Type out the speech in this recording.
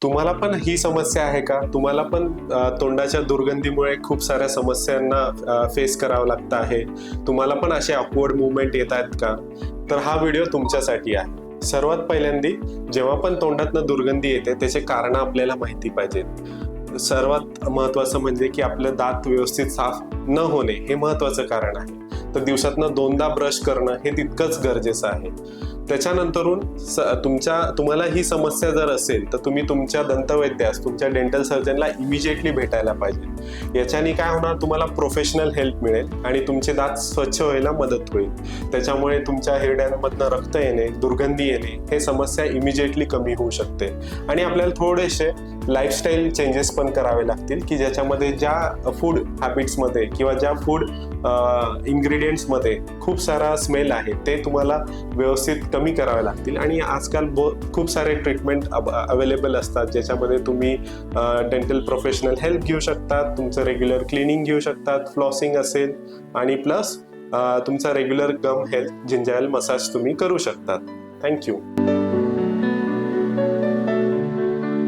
तुम्हाला पण ही समस्या आहे का? तुम्हाला पण तोंडाच्या दुर्गंधीमुळे खूप साऱ्या समस्यांना फेस करावं लागतं आहे? तुम्हाला पण असे ऑकवर्ड मूवमेंट येत आहेत का? तर हा व्हिडिओ तुमच्यासाठी आहे. सर्वात पहिल्यांदी जेव्हा पण तोंडातनं दुर्गंधी येते त्याचे कारण आपल्याला माहिती पाहिजेत. सर्वात महत्त्वाचं म्हणजे की आपलं दात व्यवस्थित साफ न होणे हे महत्त्वाचं कारण आहे. तर दिवसातनं 2दा ब्रश करणं हे तितकंच गरजेचं आहे. त्याच्यानंतरून तुम्हाला ही समस्या जर असेल तर तुम्ही तुमच्या दंतवैद्यास, तुमच्या डेंटल सर्जनला इमिजिएटली भेटायला पाहिजे. याच्याने काय होणार, तुम्हाला प्रोफेशनल हेल्प मिळेल आणि तुमचे दात स्वच्छ व्हायला मदत होईल. त्याच्यामुळे तुमच्या हिरड्यांमधनं रक्त येणे, दुर्गंधी येणे हे समस्या इमिजिएटली कमी होऊ शकते. आणि आपल्याला थोडेसे लाईफस्टाईल चेंजेस पण करावे लागतील की ज्याच्यामध्ये ज्या फूड हॅबिट्समध्ये किंवा ज्या फूड इन्ग्रेडियंट्समध्ये खूप सारा स्मेल आहे ते तुम्हाला व्यवस्थित कमी करावे लागतील. आणि आजकाल खूप सारे ट्रीटमेंट अवेलेबल असतात ज्याच्यामध्ये तुम्ही डेंटल प्रोफेशनल हेल्प घेऊ शकतात, तुमचं रेग्युलर क्लिनिंग घेऊ शकतात, फ्लॉसिंग असेल आणि प्लस तुमचा रेग्युलर गम हेल्थ जिंजायल मसाज तुम्ही करू शकतात. थँक्यू.